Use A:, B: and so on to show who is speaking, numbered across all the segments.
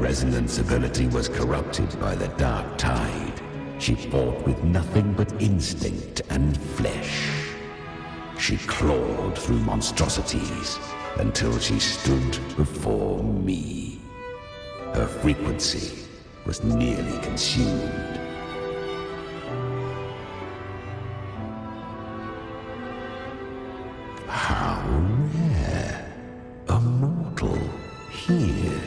A: resonance ability was corrupted by the dark tide, she fought with nothing but instinct and flesh. She clawed through monstrosities until she stood before me. Her frequency was nearly consumed. How rare! A mortal here.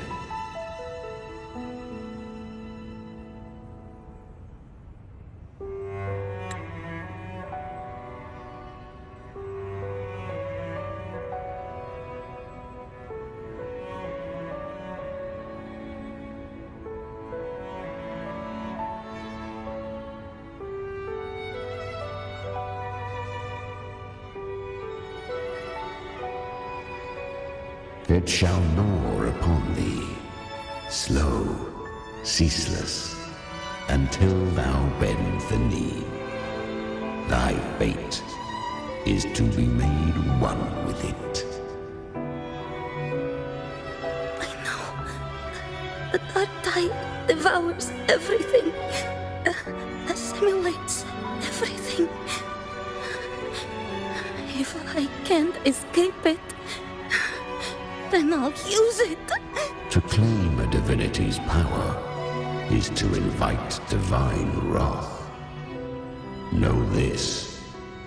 A: It shall gnaw upon thee, slow, ceaseless, until thou bend the knee. Thy fate is to be made one with it.
B: I know. The dark tide devours everything, assimilates everything. If I can't escape it, then I'll use it.
A: To claim a divinity's power is to invite divine wrath. Know this,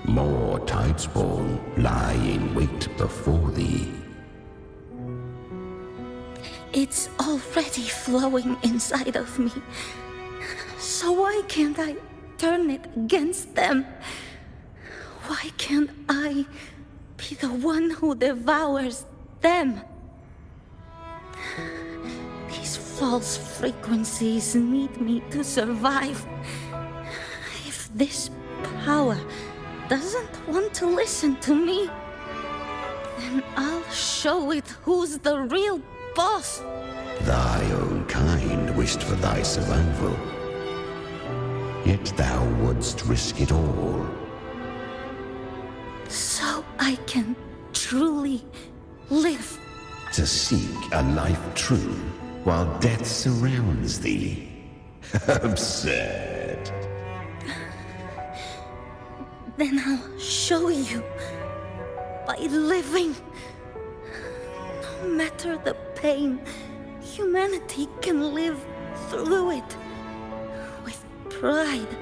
A: more tidespawn lie in wait before thee.
B: It's already flowing inside of me. So why can't I turn it against them? Why can't I be the one who devours them? These false frequencies need me to survive. If this power doesn't want to listen to me, then I'll show it who's the real boss.
A: Thy own kind wished for thy survival, yet thou wouldst risk it all.
B: So I can truly live.
A: To seek a life true while death surrounds thee. Absurd.
B: Then I'll show you by living. No matter the pain, humanity can live through it with pride,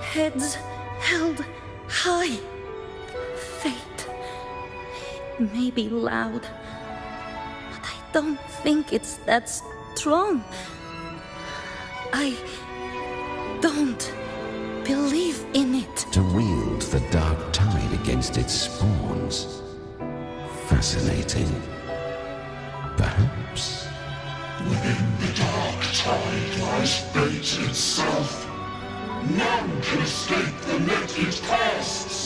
B: heads held high. Fate, it may be loud, but I don't think it's that strong. I don't believe in it.
A: To wield the dark tide against its spawns. Fascinating. Perhaps.
C: Within the dark tide lies fate itself. None can escape the net it casts.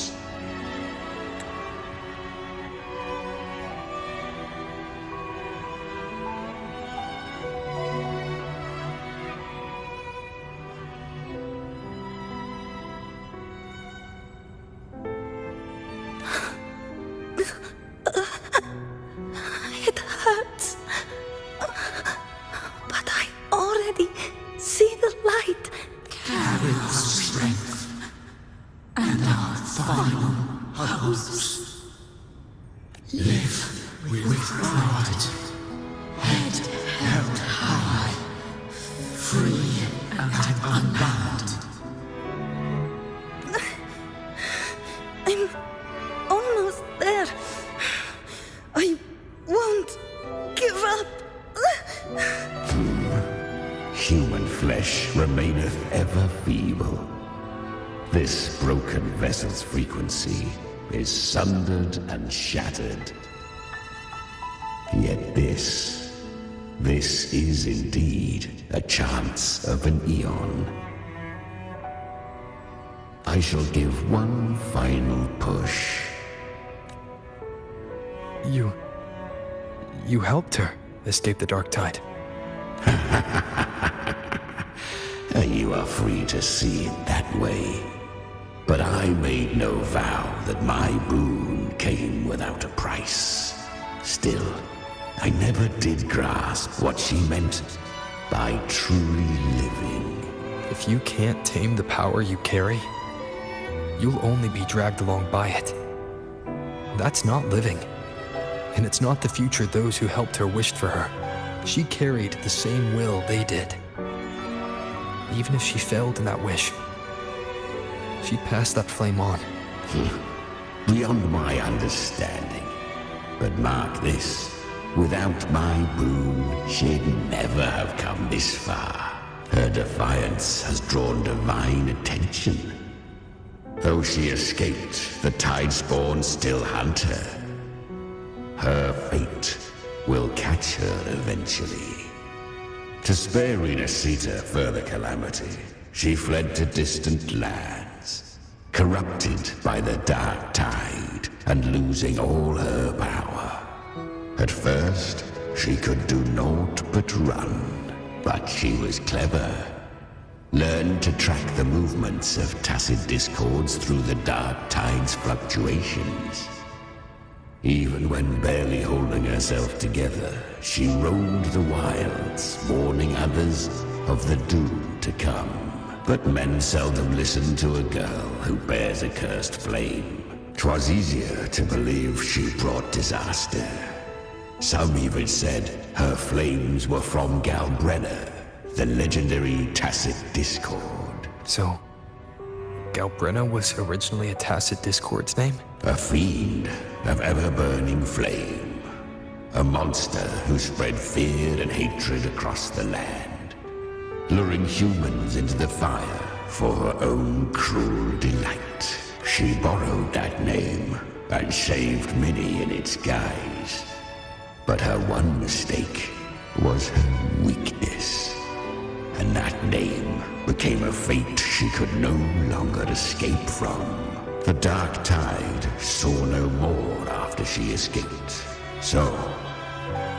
B: It hurts. But I already see the light.
D: Carry our strength and our final hopes. Live with pride, head held high, free and unbound.
B: I'm almost there. I won't give up.
A: Human flesh remaineth ever feeble. This broken vessel's frequency is sundered and shattered. Yet this is indeed a chance of an eon. I shall give one final push.
E: You helped her escape the dark tide.
A: You are free to see it that way. But I made no vow that my boon came without a price. Still, I never did grasp what she meant by truly living.
E: If you can't tame the power you carry, you'll only be dragged along by it. That's not living. And it's not the future those who helped her wished for her. She carried the same will they did. Even if she failed in that wish, she passed that flame on.
A: Beyond my understanding. But mark this, without my boon, she'd never have come this far. Her defiance has drawn divine attention. Though she escaped, the Tidespawn still hunt her. Her fate will catch her eventually. To spare Renasita further calamity, she fled to distant lands, corrupted by the dark tide and losing all her power. At first, she could do naught but run, but she was clever. Learned to track the movements of tacit discords through the dark tide's fluctuations. Even when barely holding herself together, she roamed the wilds, warning others of the doom to come. But men seldom listen to a girl who bears a cursed flame. 'Twas easier to believe she brought disaster. Some even said her flames were from Galbrenna, the legendary tacit discord.
E: So, Galbrenna was originally a tacit discord's name?
A: A fiend of ever-burning flame. A monster who spread fear and hatred across the land, luring humans into the fire for her own cruel delight. She borrowed that name and saved many in its guise. But her one mistake was her weakness. And that name became a fate she could no longer escape from. The dark tide saw no more after she escaped. So,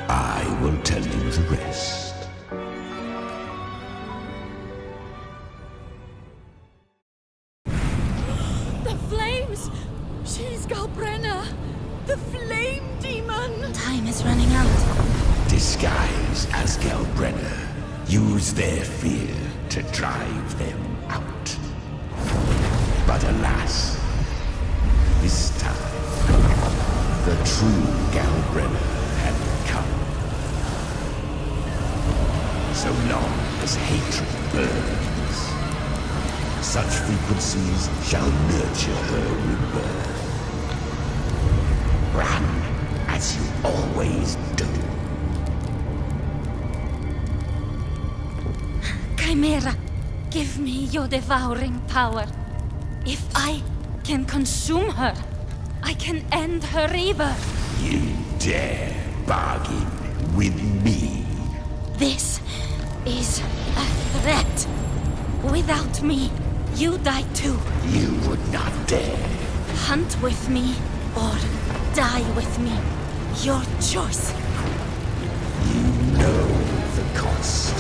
A: I will tell you the rest.
B: The flames! She's Galbrenna! The flame demon! Time is running out.
A: Disguise as Galbrenna. Use their fear to drive them out. But alas, this time, the true Galbrenna had come. So long as hatred burns, such frequencies shall nurture her rebirth. Run as you always do.
B: Chimera, give me your devouring power. If I can consume her, I can end her rebirth.
A: You dare bargain with me?
B: This is a threat. Without me, you die too.
A: You would not dare.
B: Hunt with me or die with me. Your choice.
A: You know the cost.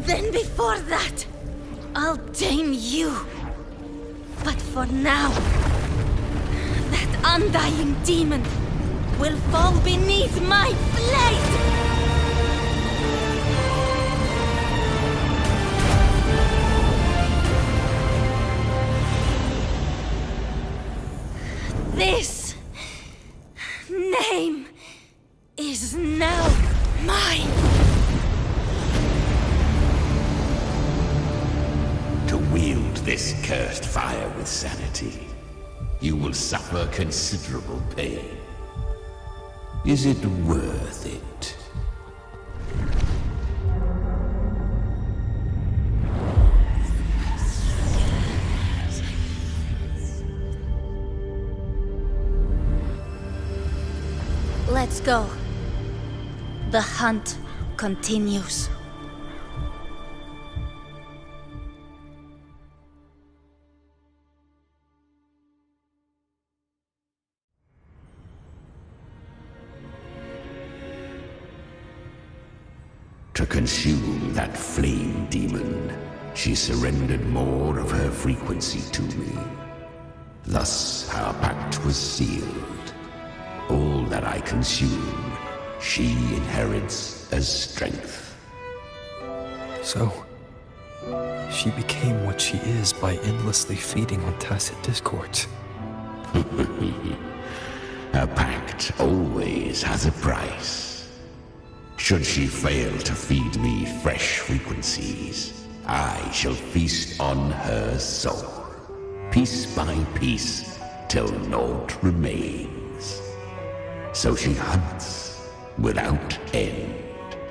B: Then before that, I'll tame you. But for now, that undying demon will fall beneath my blade! This name is now mine.
A: To wield this cursed fire with sanity, you will suffer considerable pain. Is it worth it?
B: Let's go. The hunt continues.
A: To consume that flame demon, she surrendered more of her frequency to me. Thus, our pact was sealed. All that I consume, she inherits as strength.
E: So, she became what she is by endlessly feeding on tacit discords.
A: A pact always has a price. Should she fail to feed me fresh frequencies, I shall feast on her soul, piece by piece, till naught remains. So she hunts without end.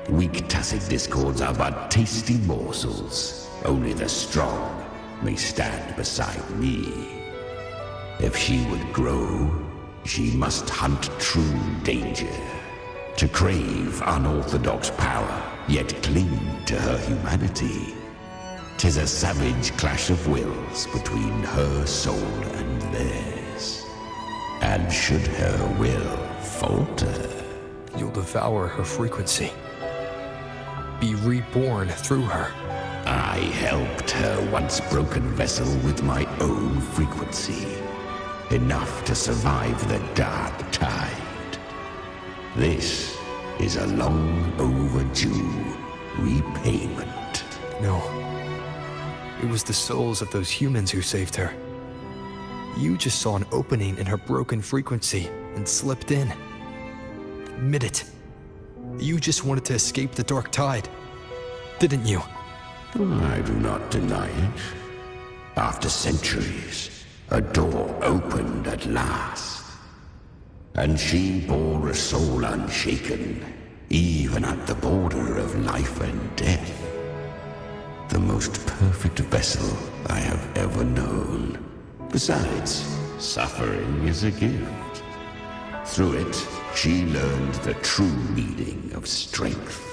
A: Weak tacit discords are but tasty morsels. Only the strong may stand beside me. If she would grow, she must hunt true danger. To crave unorthodox power, yet cling to her humanity. 'Tis a savage clash of wills between her soul and theirs. And should her will falter,
E: You'll devour her frequency. Be reborn through her.
A: I helped her once broken vessel with my own frequency. Enough to survive the dark tide. This is a long overdue repayment.
E: No. It was the souls of those humans who saved her. You just saw an opening in her broken frequency and slipped in. Admit it. You just wanted to escape the dark tide, didn't you?
A: I do not deny it. After centuries, a door opened at last. And she bore a soul unshaken, even at the border of life and death. The most perfect vessel I have ever known. Besides, suffering is a gift. Through it, she learned the true meaning of strength.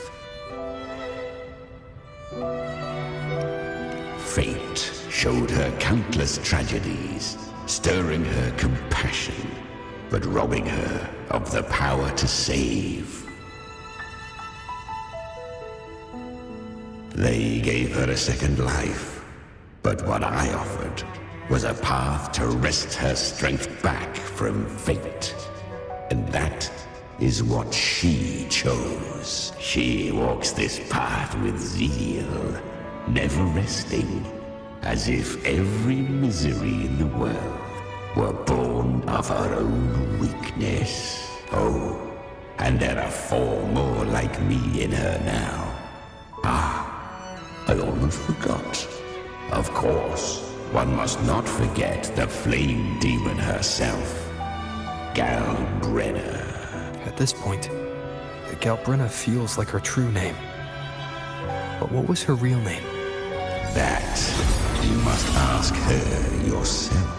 A: Fate showed her countless tragedies, stirring her compassion, but robbing her of the power to save. They gave her a second life, but what I offered was a path to wrest her strength back from fate. And that is what she chose. She walks this path with zeal, never resting, as if every misery in the world were born of her own weakness. Oh, and there are 4 more like me in her now. I almost forgot. Of course, one must not forget the flame demon herself, Galbrenna.
E: At this point, Galbrenna feels like her true name. But what was her real name?
A: That you must ask her yourself.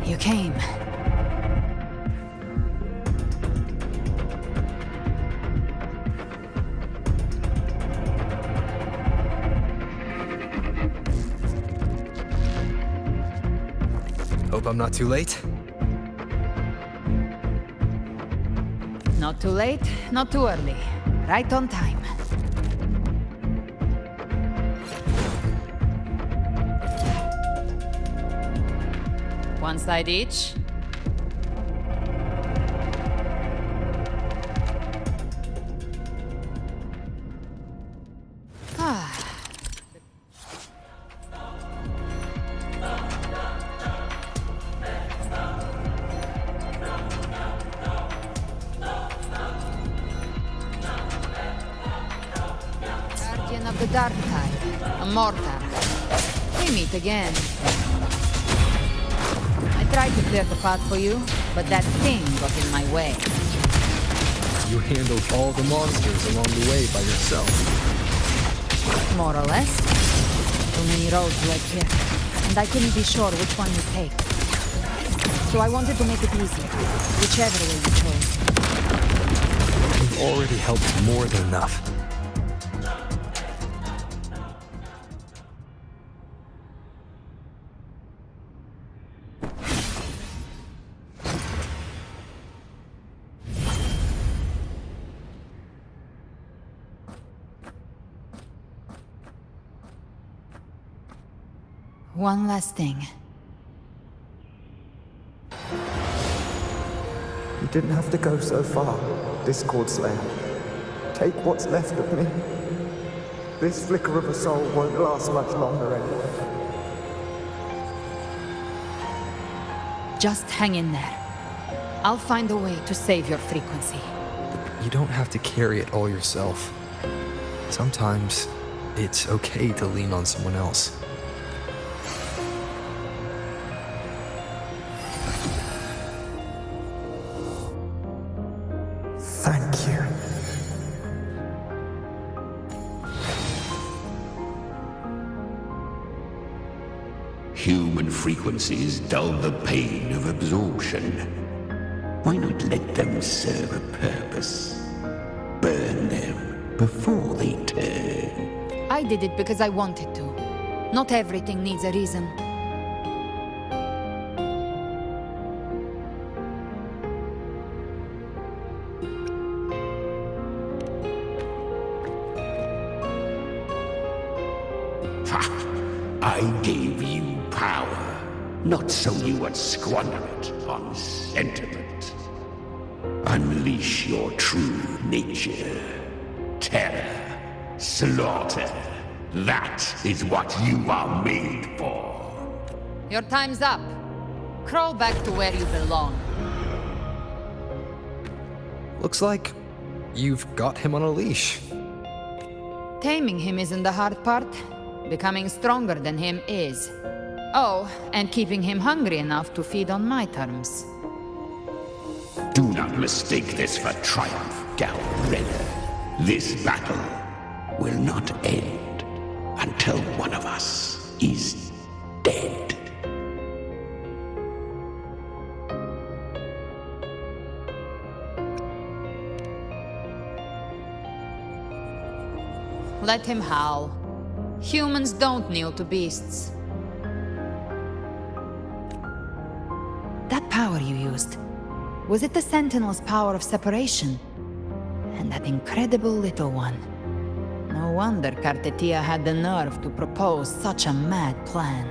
F: You came.
E: Hope I'm not too late.
F: Not too late, not too early. Right on time. One side each. Guardian of the Dark Tide, a mortar. We meet again. I tried to clear the path for you, but that thing got in my way.
E: You handled all the monsters along the way by yourself.
F: More or less. Too many roads led here, and I couldn't be sure which one you take. So I wanted to make it easy, whichever way you chose.
E: You've already helped more than enough.
F: One last thing.
G: You didn't have to go so far, Discord Slayer. Take what's left of me. This flicker of a soul won't last much longer anyway.
F: Just hang in there. I'll find a way to save your frequency.
E: You don't have to carry it all yourself. Sometimes it's okay to lean on someone else.
G: Thank you.
A: Human frequencies dull the pain of absorption. Why not let them serve a purpose? Burn them before they turn.
F: I did it because I wanted to. Not everything needs a reason.
A: I gave you power, not so you would squander it on sentiment. Unleash your true nature. Terror, slaughter. That is what you are made for.
F: Your time's up. Crawl back to where you belong.
E: Looks like you've got him on a leash.
F: Taming him isn't the hard part. Becoming stronger than him is. Oh, and keeping him hungry enough to feed on my terms.
A: Do not mistake this for triumph, Gal Redder. This battle will not end until one of us is dead.
F: Let him howl. Humans don't kneel to beasts. That power you used, was it the Sentinel's power of separation? And that incredible little one. No wonder Kartetia had the nerve to propose such a mad plan.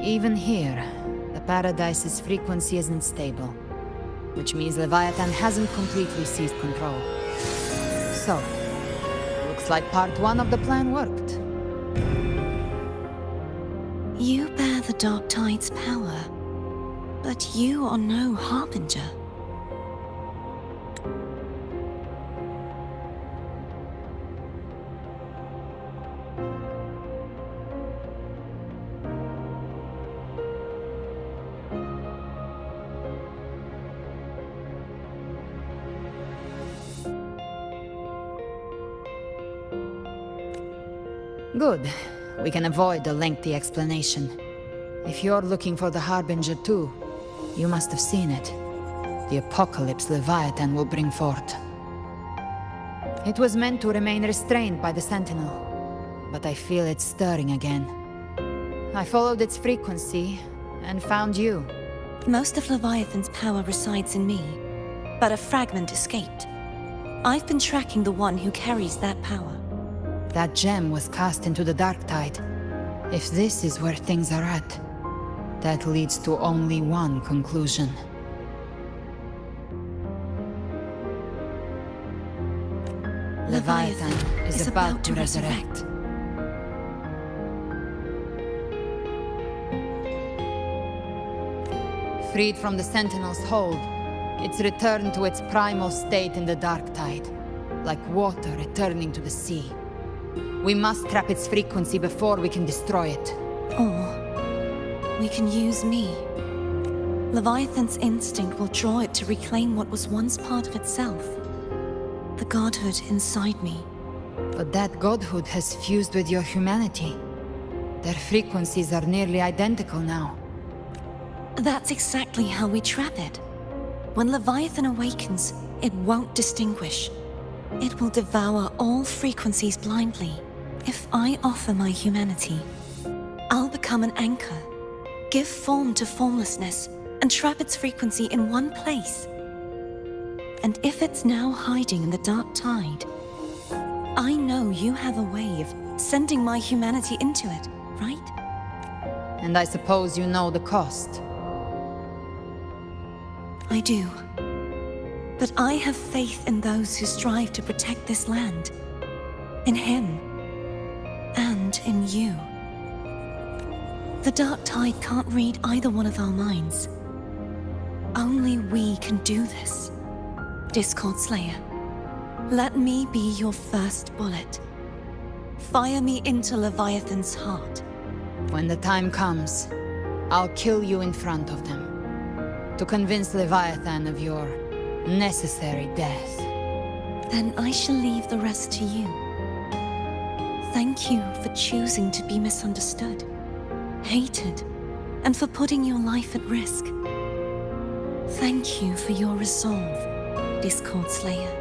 F: Even here, the Paradise's frequency isn't stable. Which means Leviathan hasn't completely seized control. So, looks like part 1 of the plan worked.
B: You bear the Dark Tide's power, but you are no harbinger.
F: Good. We can avoid a lengthy explanation. If you're looking for the Harbinger too, you must have seen it. The apocalypse Leviathan will bring forth. It was meant to remain restrained by the Sentinel, but I feel it's stirring again. I followed its frequency and found you.
B: Most of Leviathan's power resides in me, but a fragment escaped. I've been tracking the one who carries that power.
F: That gem was cast into the Dark Tide. If this is where things are at, that leads to only one conclusion. Leviathan is about to resurrect. Freed from the Sentinel's hold, it's returned to its primal state in the Dark Tide, like water returning to the sea. We must trap its frequency before we can destroy it.
B: Or we can use me. Leviathan's instinct will draw it to reclaim what was once part of itself. The godhood inside me.
F: But that godhood has fused with your humanity. Their frequencies are nearly identical now.
H: That's exactly how we trap it. When Leviathan awakens, it won't distinguish. It will devour all frequencies blindly. If I offer my humanity, I'll become an anchor, give form to formlessness, and trap its frequency in one place. And if it's now hiding in the dark tide, I know you have a way of sending my humanity into it, right?
F: And I suppose you know the cost.
H: I do. But I have faith in those who strive to protect this land. In him. And in you. The dark tide can't read either one of our minds. Only we can do this. Discord Slayer, let me be your first bullet. Fire me into Leviathan's heart.
F: When the time comes, I'll kill you in front of them. To convince Leviathan of your necessary death.
H: Then I shall leave the rest to you. Thank you for choosing to be misunderstood, hated, and for putting your life at risk. Thank you for your resolve, Discord Slayer.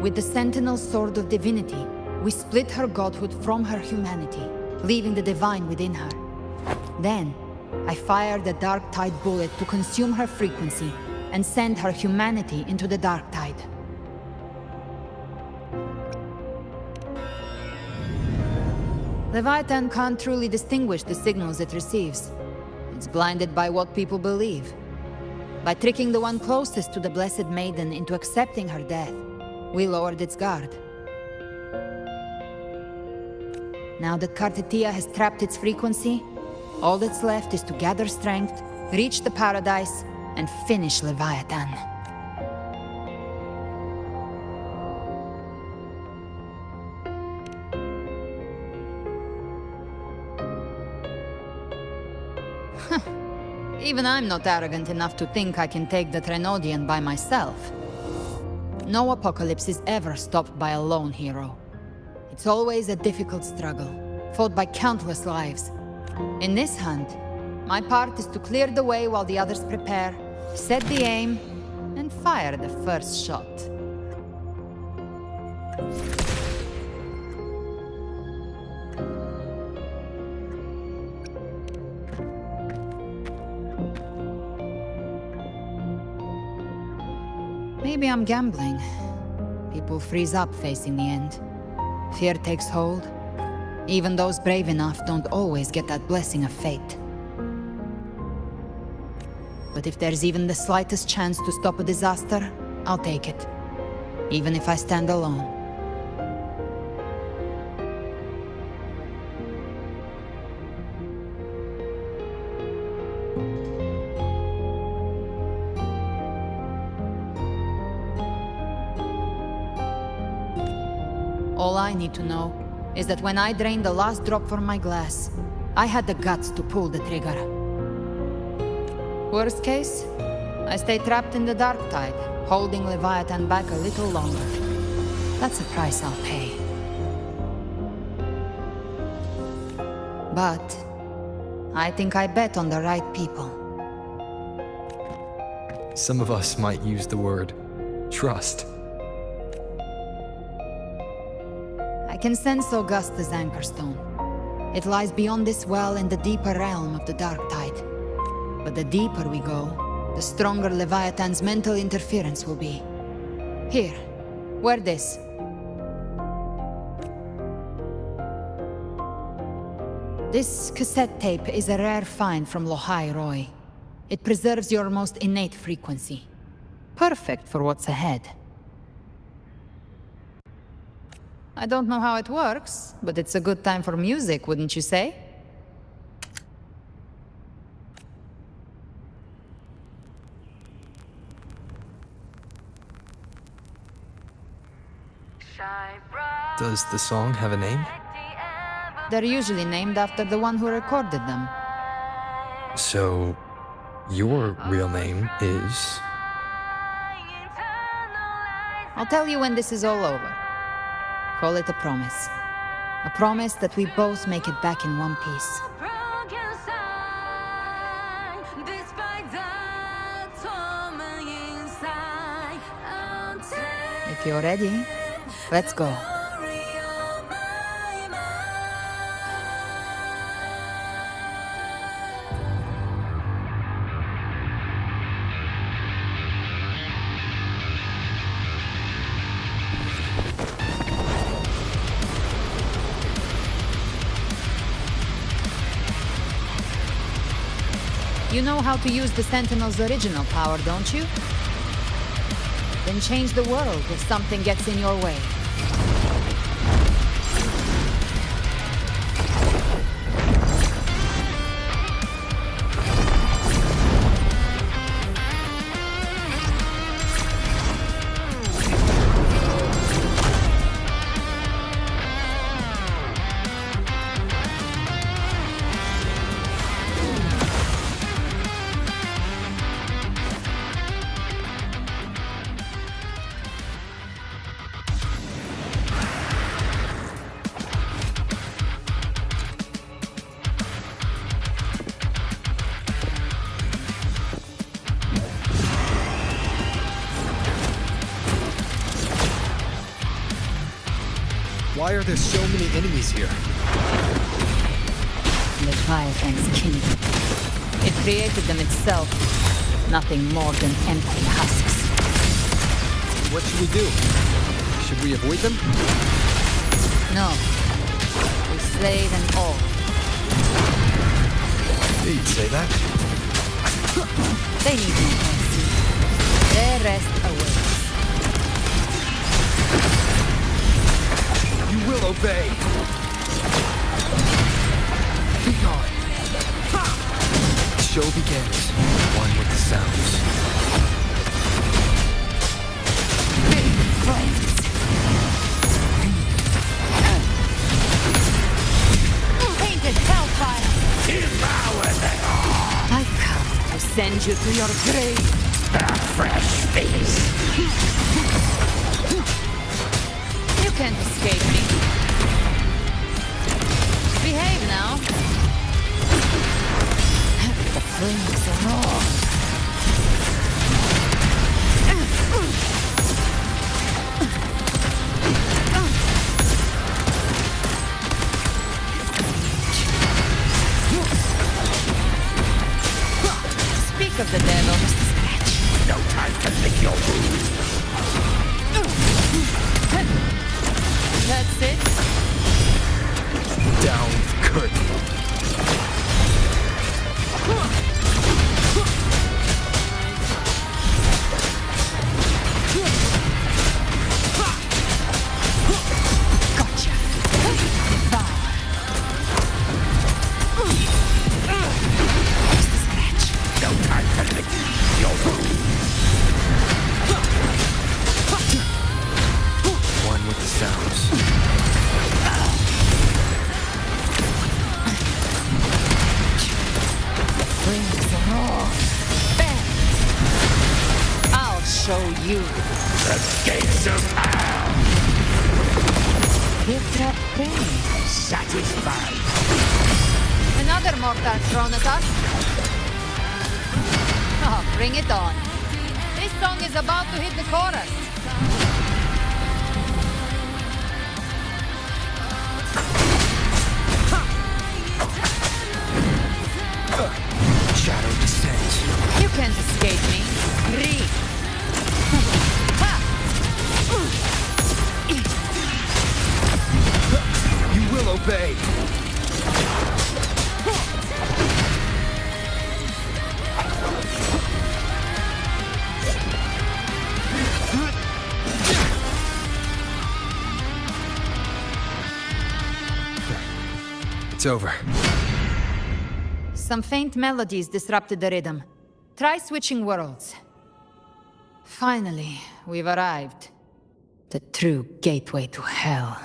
F: With the Sentinel Sword of Divinity, we split her godhood from her humanity, leaving the divine within her. Then, I fired the Dark Tide bullet to consume her frequency and send her humanity into the Dark Tide. Leviathan can't truly distinguish the signals it receives. It's blinded by what people believe. By tricking the one closest to the Blessed Maiden into accepting her death, we lowered its guard. Now that Kartetia has trapped its frequency, all that's left is to gather strength, reach the paradise, and finish Leviathan. Even I'm not arrogant enough to think I can take the Trenodian by myself. No apocalypse is ever stopped by a lone hero. It's always a difficult struggle, fought by countless lives. In this hunt, my part is to clear the way while the others prepare, set the aim, and fire the first shot. Maybe I'm gambling. People freeze up facing the end. Fear takes hold. Even those brave enough don't always get that blessing of fate. But if there's even the slightest chance to stop a disaster, I'll take it. Even if I stand alone. All I need to know is that when I drained the last drop from my glass, I had the guts to pull the trigger. Worst case, I stay trapped in the Dark Tide, holding Leviathan back a little longer. That's a price I'll pay. But I think I bet on the right people.
E: Some of us might use the word trust.
F: I can sense Augusta's Anchorstone. It lies beyond this well in the deeper realm of the Dark Tide. But the deeper we go, the stronger Leviathan's mental interference will be. Here, wear this. This cassette tape is a rare find from Lohai Roy. It preserves your most innate frequency. Perfect for what's ahead. I don't know how it works, but it's a good time for music, wouldn't you say?
E: Does the song have a name?
F: They're usually named after the one who recorded them.
E: So, your real name is...
F: I'll tell you when this is all over. Call it a promise. A promise that we both make it back in one piece. If you're ready, let's go. You know how to use the Sentinel's original power, don't you? Then change the world if something gets in your way.
E: Why are there so many enemies here?
F: Leviathan's kingdom. It created them itself. Nothing more than empty husks.
E: What should we do? Should we avoid them?
F: No. We slay them all.
E: You'd say that?
F: They need no mercy. Their rest awaits.
E: You will obey! Be gone! The show begins. One with the sounds.
F: Big flames! Painted hellfire!
A: Devour them!
F: I come to send you to your grave!
A: A fresh face!
F: You can't escape me. Behave now. The flames roar. Speak of the devil, Mr. Scratch.
A: No time to lick your wounds.
F: That's it?
E: Down with curtain.
F: Gotcha. Devour. Mr. Scratch.
A: No time to lick your wounds.
E: One with the sounds.
F: Flames roar. Bang! I'll show you.
A: The gates of hell!
F: Pietra pain.
A: Satisfied.
F: Another mortar thrown at us. Oh, bring it on. This song is about to hit the chorus.
E: Shadow descends.
F: You can't escape me. Breathe. Ha!
E: You will obey. It's over.
F: Some faint melodies disrupted the rhythm. Try switching worlds. Finally, we've arrived. The true gateway to hell.